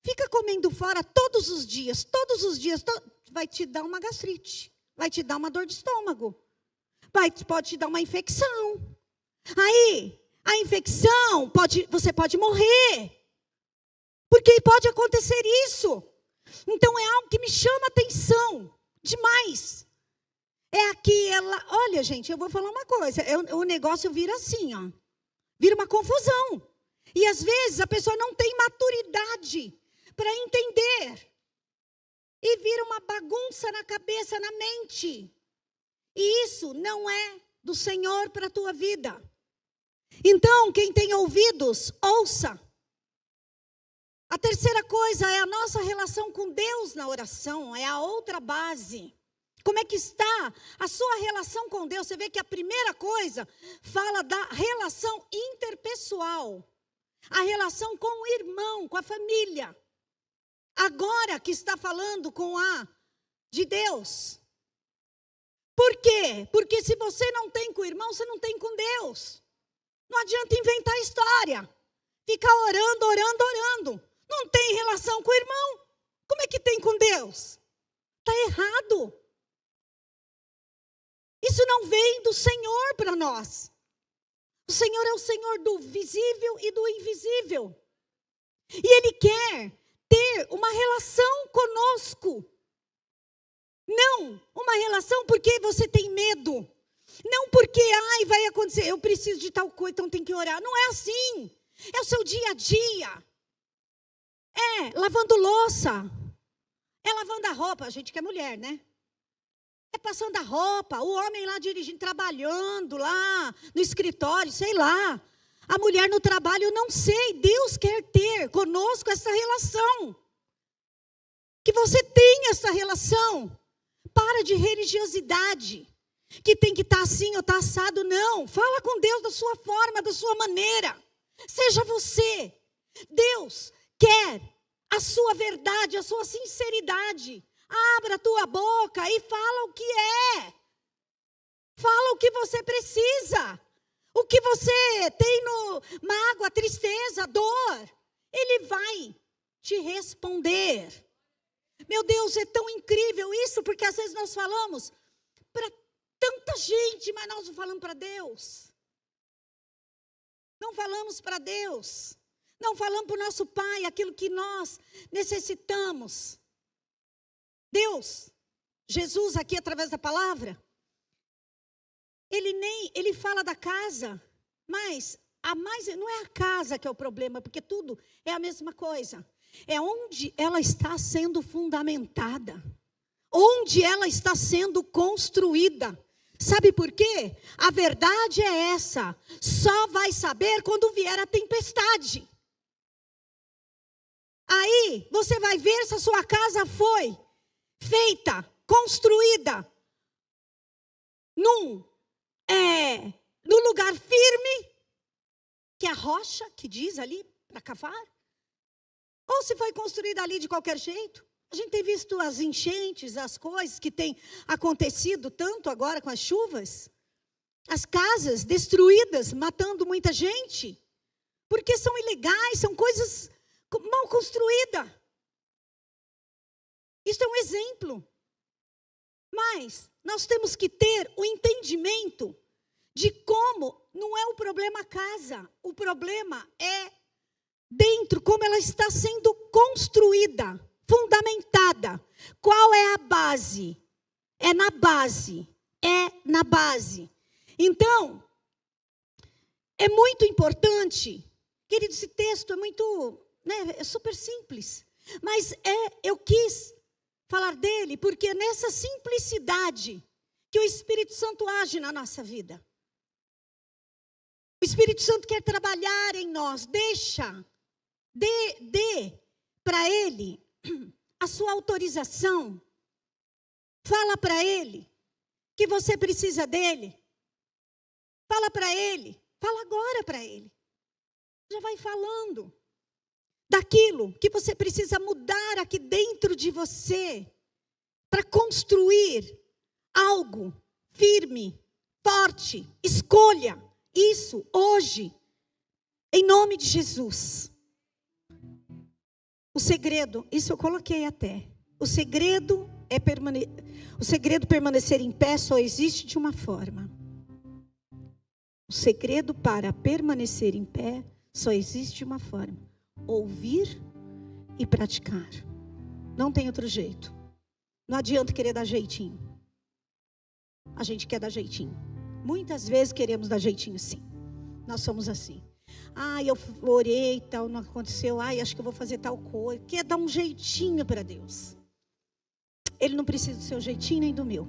Fica comendo fora todos os dias, vai te dar uma gastrite. Vai te dar uma dor de estômago. Pode te dar uma infecção. Aí, a infecção, você pode morrer. Porque pode acontecer isso. Então é algo que me chama atenção demais. É aqui, olha gente, eu vou falar uma coisa. O negócio vira assim, ó. Vira uma confusão. E às vezes a pessoa não tem maturidade para entender. E vira uma bagunça na cabeça, na mente. E isso não é do Senhor para a tua vida. Então, quem tem ouvidos, ouça. A terceira coisa é a nossa relação com Deus na oração. É a outra base. Como é que está a sua relação com Deus? Você vê que a primeira coisa fala da relação interpessoal. A relação com o irmão, com a família. Agora que está falando com a de Deus. Por quê? Porque se você não tem com o irmão, você não tem com Deus. Não adianta inventar história. Ficar orando. Não tem relação com o irmão. Como é que tem com Deus? Está errado. Isso não vem do Senhor para nós. O Senhor é o Senhor do visível e do invisível. E Ele quer ter uma relação conosco. Não uma relação porque você tem medo. Não porque, vai acontecer, eu preciso de tal coisa, então tem que orar. Não é assim. É o seu dia a dia. É lavando louça. É lavando a roupa. A gente que é mulher, né? É passando a roupa. O homem lá dirigindo, trabalhando lá no escritório, sei lá. A mulher no trabalho, eu não sei. Deus quer ter conosco essa relação. Que você tenha essa relação. Para de religiosidade. Que tem que estar assim ou estar assado. Não. Fala com Deus da sua forma, da sua maneira. Seja você. Deus quer a sua verdade, a sua sinceridade. Abra a tua boca e fala o que é. Fala o que você precisa. O que você tem no mágoa, tristeza, dor. Ele vai te responder. Meu Deus, é tão incrível isso, porque às vezes nós falamos para tanta gente, mas nós não falamos para Deus. Não falamos para Deus. Não falamos para o nosso Pai aquilo que nós necessitamos. Deus, Jesus aqui através da palavra, ele fala da casa, mas não é a casa que é o problema, porque tudo é a mesma coisa. é onde ela está sendo fundamentada, onde ela está sendo construída. Sabe por quê? A verdade é essa: só vai saber quando vier a tempestade. Aí você vai ver se a sua casa foi feita, construída no lugar firme, que é a rocha, que diz ali para cavar, ou se foi construída ali de qualquer jeito. A gente tem visto as enchentes, as coisas que têm acontecido tanto agora com as chuvas, as casas destruídas, matando muita gente, porque são ilegais, são coisas mal construídas. Isso é um exemplo. Mas nós temos que ter o entendimento de como não é o problema a casa, o problema é dentro, como ela está sendo construída, fundamentada. Qual é a base? É na base. Então, é muito importante, querido, esse texto é muito, é super simples, mas eu quis falar dele porque é nessa simplicidade que o Espírito Santo age na nossa vida. O Espírito Santo quer trabalhar em nós. Dê para ele a sua autorização. Fala para ele que você precisa dele. Fala para ele. Fala agora para ele. Já vai falando daquilo que você precisa mudar aqui dentro de você para construir algo firme, forte. Escolha isso hoje, em nome de Jesus. O segredo, isso eu coloquei até. O segredo permanecer em pé só existe de uma forma. O segredo para permanecer em pé só existe de uma forma: ouvir e praticar. Não tem outro jeito. Não adianta querer dar jeitinho. A gente quer dar jeitinho. Muitas vezes queremos dar jeitinho, sim. Nós somos assim. Eu orei e tal, não aconteceu. Acho que eu vou fazer tal coisa. Quer dar um jeitinho para Deus. Ele não precisa do seu jeitinho nem do meu.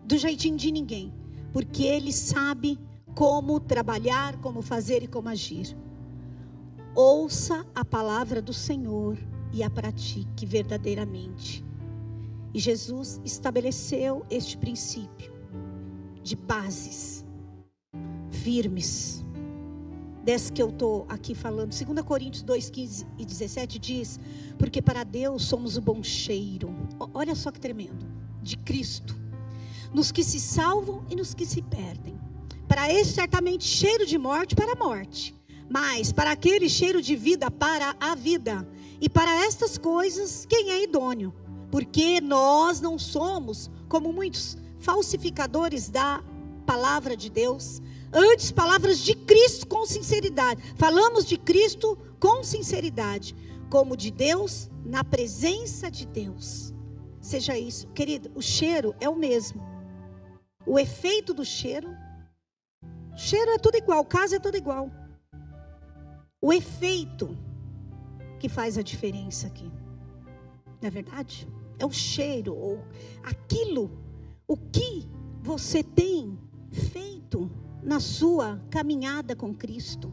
Do jeitinho de ninguém. Porque Ele sabe como trabalhar, como fazer e como agir. Ouça a palavra do Senhor e a pratique verdadeiramente. E Jesus estabeleceu este princípio de bases firmes, dessa que eu estou aqui falando. 2 Coríntios 2, 15 e 17 diz: porque para Deus somos o bom cheiro, olha só que tremendo, de Cristo, nos que se salvam e nos que se perdem. Para esse certamente cheiro de morte para a morte, mas para aquele cheiro de vida para a vida. E para estas coisas quem é idôneo? Porque nós não somos como muitos falsificadores da palavra de Deus. Antes, palavras de Cristo com sinceridade. Falamos de Cristo com sinceridade, como de Deus, na presença de Deus. Seja isso, querido, o cheiro é o mesmo. O efeito do cheiro é tudo igual, o caso é tudo igual. O efeito que faz a diferença aqui, não é verdade? É o cheiro, ou aquilo, o que você tem feito na sua caminhada com Cristo.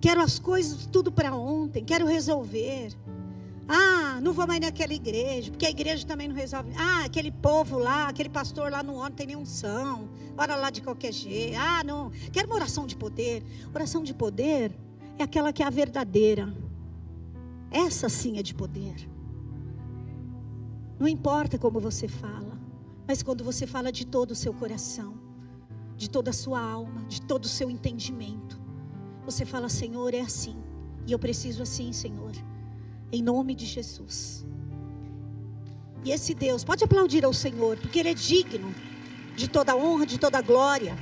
Quero as coisas tudo para ontem, quero resolver. Não vou mais naquela igreja, porque a igreja também não resolve. Aquele povo lá, aquele pastor lá não tem nem unção, ora lá de qualquer jeito. Não, quero uma oração de poder. Oração de poder é aquela que é a verdadeira. Essa sim é de poder. Não importa como você fala, mas quando você fala de todo o seu coração, de toda a sua alma, de todo o seu entendimento, você fala: Senhor, é assim, e eu preciso assim, Senhor, em nome de Jesus. E esse Deus, pode aplaudir ao Senhor, porque Ele é digno de toda honra, de toda glória.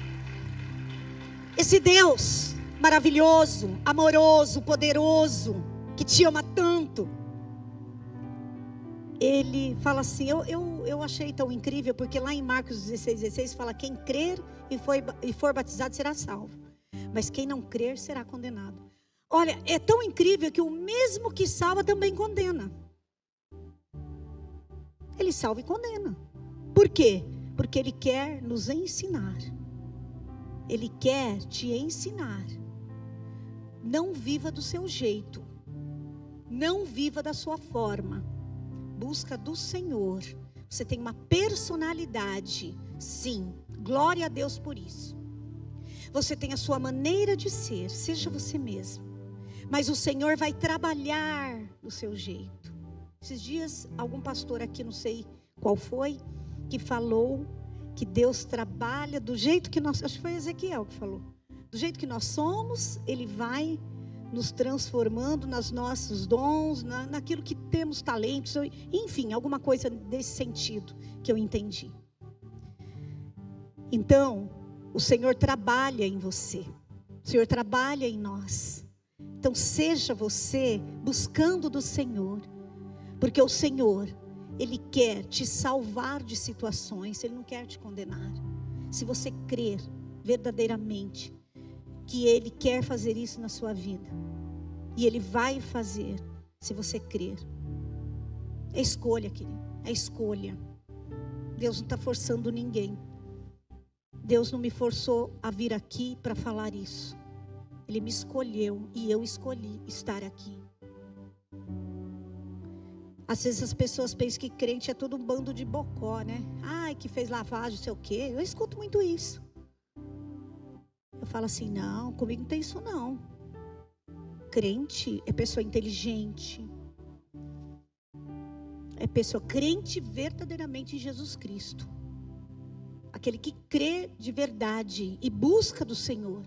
Esse Deus maravilhoso, amoroso, poderoso, que te ama tanto, Ele fala assim, eu achei tão incrível, porque lá em Marcos 16 fala: quem crer e for batizado será salvo, mas quem não crer será condenado. Olha, é tão incrível que o mesmo que salva também condena. Ele salva e condena. Por quê? Porque Ele quer nos ensinar. Ele quer te ensinar. Não viva do seu jeito. Não viva da sua forma. Busca do Senhor. Você tem uma personalidade. Sim, glória a Deus por isso. Você tem a sua maneira de ser. Seja você mesmo. Mas o Senhor vai trabalhar do seu jeito. Esses dias, algum pastor aqui, não sei qual foi, que falou que Deus trabalha do jeito que nós... Acho que foi Ezequiel que falou. Do jeito que nós somos, Ele vai nos transformando nos nossos dons, naquilo que temos talentos, enfim, alguma coisa desse sentido que eu entendi. Então, o Senhor trabalha em você. O Senhor trabalha em nós. Então, seja você buscando do Senhor. Porque o Senhor, Ele quer te salvar de situações, Ele não quer te condenar. Se você crer verdadeiramente que Ele quer fazer isso na sua vida, e Ele vai fazer, se você crer. É escolha, querido, é escolha. Deus não está forçando ninguém. Deus não me forçou a vir aqui para falar isso. Ele me escolheu e eu escolhi estar aqui. Às vezes as pessoas pensam que crente é todo um bando de bocó, né? Ai, que fez lavagem, não sei o quê. Eu escuto muito isso. Eu falo assim, não, comigo não tem isso não. Crente é pessoa inteligente. É pessoa crente verdadeiramente em Jesus Cristo. Aquele que crê de verdade e busca do Senhor.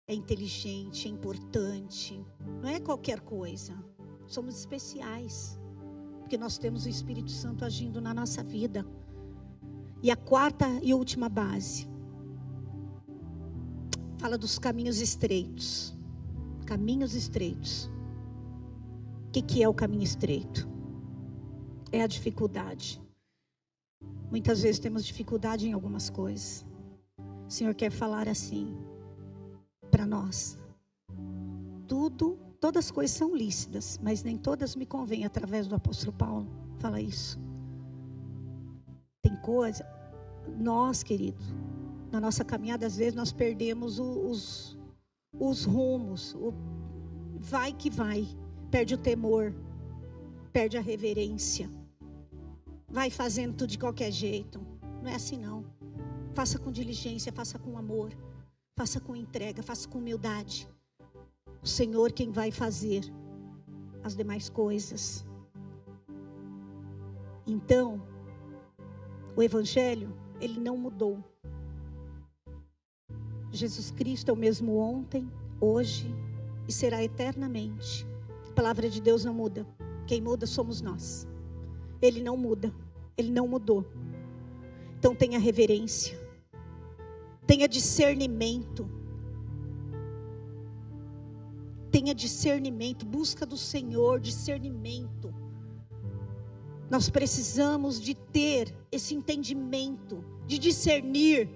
É inteligente, é importante. Não é qualquer coisa. Somos especiais. Porque nós temos o Espírito Santo agindo na nossa vida. E a quarta e última base. Fala dos caminhos estreitos. Caminhos estreitos. O que é o caminho estreito? É a dificuldade. Muitas vezes temos dificuldade em algumas coisas. O Senhor quer falar assim para nós. Todas as coisas são lícitas, mas nem todas me convêm, através do apóstolo Paulo. Fala isso. Tem coisa, nós, queridos, na nossa caminhada, às vezes nós perdemos os rumos. Vai que vai. Perde o temor. Perde a reverência. Vai fazendo tudo de qualquer jeito. Não é assim não. Faça com diligência, faça com amor. Faça com entrega, faça com humildade. O Senhor quem vai fazer as demais coisas. Então, o Evangelho, ele não mudou. Jesus Cristo é o mesmo ontem, hoje e será eternamente. A palavra de Deus não muda. Quem muda somos nós. Ele não muda. Ele não mudou. Então tenha reverência. Tenha discernimento. Tenha discernimento. Busca do Senhor discernimento. Nós precisamos de ter esse entendimento, de discernir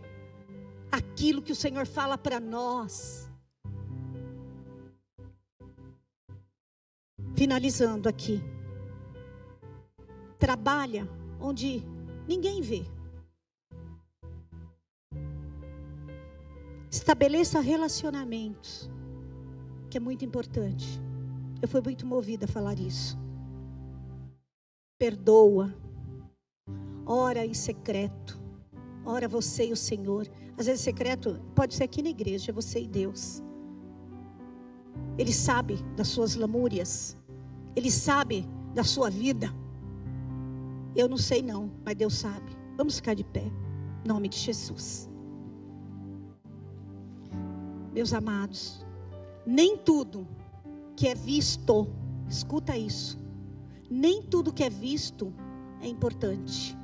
aquilo que o Senhor fala para nós. Finalizando aqui. Trabalha onde ninguém vê. Estabeleça relacionamentos, que é muito importante. Eu fui muito movida a falar isso. Perdoa. Ora em secreto. Ora você e o Senhor. Às vezes secreto pode ser aqui na igreja, você e Deus. Ele sabe das suas lamúrias. Ele sabe da sua vida. Eu não sei não, mas Deus sabe. Vamos ficar de pé, em nome de Jesus. Meus amados, nem tudo que é visto, escuta isso, nem tudo que é visto é importante.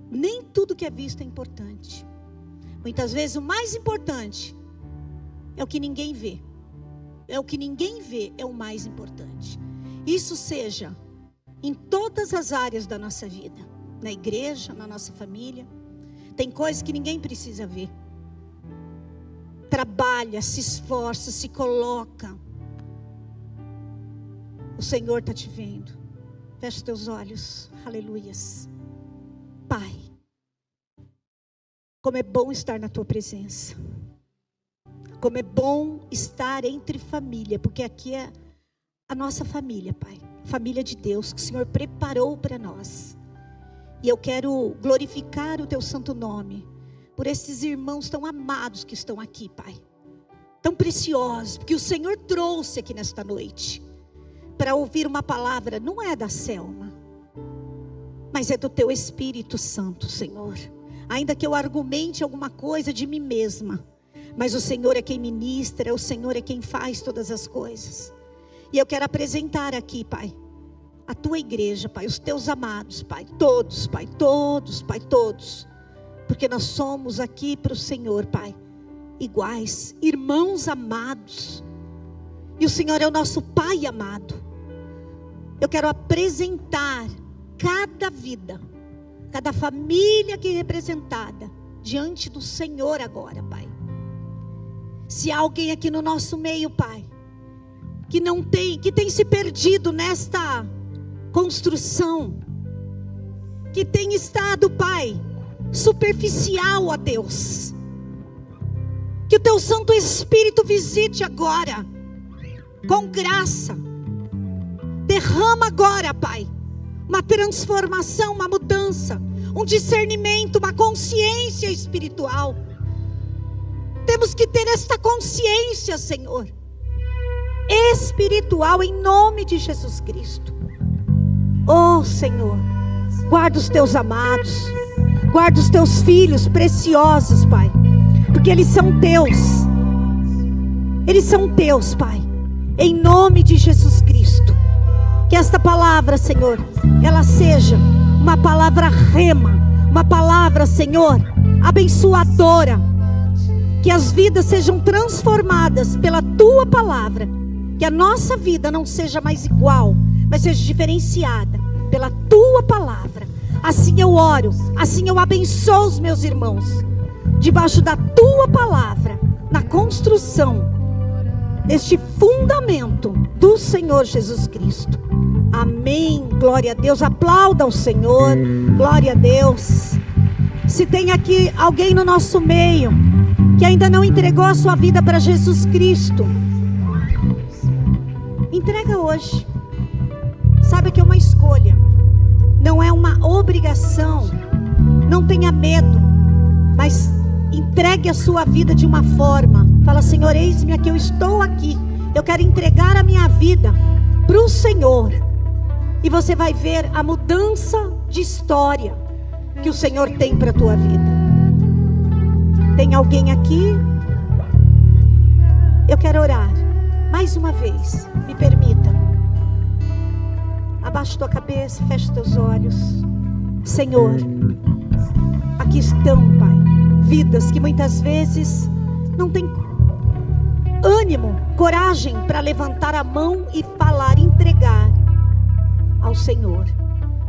Nem tudo que é visto é importante. Muitas vezes o mais importante é o que ninguém vê. É o que ninguém vê, é o mais importante. Isso seja em todas as áreas da nossa vida. Na igreja, na nossa família. Tem coisas que ninguém precisa ver. trabalha, se esforça, se coloca. O Senhor está te vendo. Feche os teus olhos. Aleluias. Pai, como é bom estar na tua presença. Como é bom estar entre família, porque aqui é a nossa família, Pai. Família de Deus que o Senhor preparou para nós. E eu quero glorificar o teu santo nome por esses irmãos tão amados que estão aqui, Pai. Tão preciosos, porque o Senhor trouxe aqui nesta noite para ouvir uma palavra, não é da Selma, mas é do teu Espírito Santo, Senhor. Ainda que eu argumente alguma coisa de mim mesma, mas o Senhor é quem ministra, o Senhor é quem faz todas as coisas. E eu quero apresentar aqui, Pai, a tua igreja, Pai, os teus amados, Pai, todos, Pai, todos, Pai, todos. Porque nós somos aqui para o Senhor, Pai, iguais, irmãos amados. E o Senhor é o nosso Pai amado. Eu quero apresentar cada vida, cada família aqui representada, diante do Senhor agora, Pai. Se há alguém aqui no nosso meio, Pai, que tem se perdido nesta construção, que tem estado, Pai, superficial a Deus, que o teu Santo Espírito visite agora, com graça, derrama agora, Pai, uma transformação, uma mudança, um discernimento, uma consciência espiritual. Temos que ter esta consciência, Senhor, espiritual, em nome de Jesus Cristo. Oh Senhor, guarda os teus amados, guarda os teus filhos preciosos, Pai, porque eles são teus, Pai, em nome de Jesus Cristo. Que esta palavra, Senhor, ela seja uma palavra rema, uma palavra, Senhor, abençoadora, que as vidas sejam transformadas pela tua palavra, que a nossa vida não seja mais igual, mas seja diferenciada pela tua palavra. Assim eu oro, assim eu abençoo os meus irmãos, debaixo da tua palavra, na construção deste fundamento do Senhor Jesus Cristo. Amém, glória a Deus. Aplauda o Senhor, glória a Deus. Se tem aqui alguém no nosso meio que ainda não entregou a sua vida para Jesus Cristo, entrega hoje. Sabe que é uma escolha, não é uma obrigação. Não tenha medo, mas entregue a sua vida de uma forma. Fala: Senhor, eis-me aqui, eu estou aqui, eu quero entregar a minha vida para o Senhor. E você vai ver a mudança de história que o Senhor tem para a tua vida. Tem alguém aqui? Eu quero orar mais uma vez, me permita. Abaixa tua cabeça, fecha teus olhos. Senhor, aqui estão, Pai, vidas que muitas vezes não têm ânimo, coragem para levantar a mão e falar, entregar ao Senhor.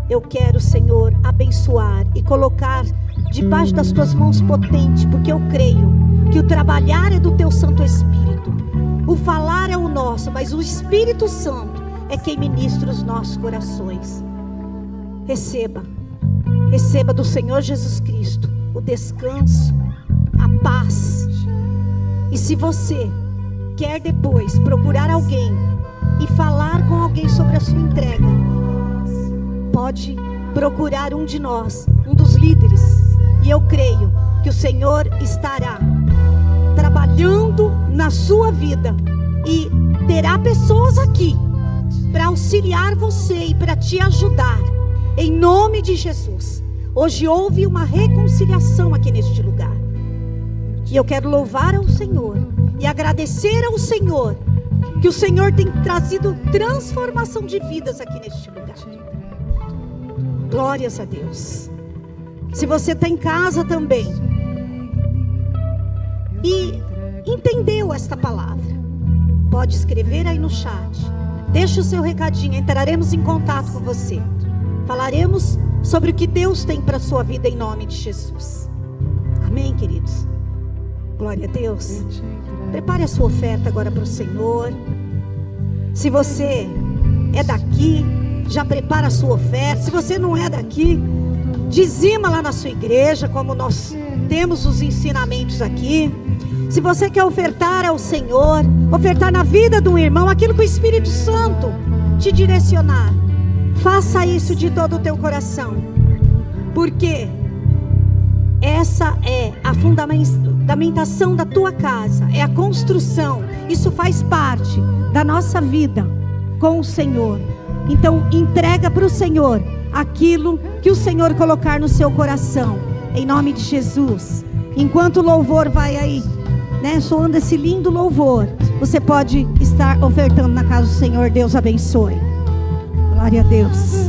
Eu quero, Senhor, abençoar e colocar debaixo das tuas mãos potentes, porque eu creio que o trabalhar é do teu Santo Espírito, o falar é o nosso, mas o Espírito Santo é quem ministra os nossos corações. Receba do Senhor Jesus Cristo o descanso, a paz. E se você quer depois procurar alguém e falar com alguém sobre a sua entrega, pode procurar um de nós, um dos líderes, e eu creio que o Senhor estará trabalhando na sua vida e terá pessoas aqui para auxiliar você e para te ajudar, em nome de Jesus. Hoje houve uma reconciliação aqui neste lugar, e eu quero louvar ao Senhor e agradecer ao Senhor, que o Senhor tem trazido transformação de vidas aqui neste lugar. Glórias a Deus. Se você está em casa também e entendeu esta palavra, pode escrever aí no chat, deixa o seu recadinho, entraremos em contato com você, falaremos sobre o que Deus tem para a sua vida em nome de Jesus. Amém, queridos? Glória a Deus. Prepare a sua oferta agora para o Senhor. Se você é daqui, já prepara a sua oferta. Se você não é daqui, dizima lá na sua igreja, como nós temos os ensinamentos aqui. Se você quer ofertar ao Senhor, ofertar na vida do irmão, aquilo que o Espírito Santo te direcionar, faça isso de todo o teu coração, porque essa é a fundamentação da tua casa, é a construção. Isso faz parte da nossa vida com o Senhor. Então entrega para o Senhor aquilo que o Senhor colocar no seu coração, em nome de Jesus. Enquanto o louvor vai aí, né, soando esse lindo louvor, você pode estar ofertando na casa do Senhor. Deus abençoe. Glória a Deus.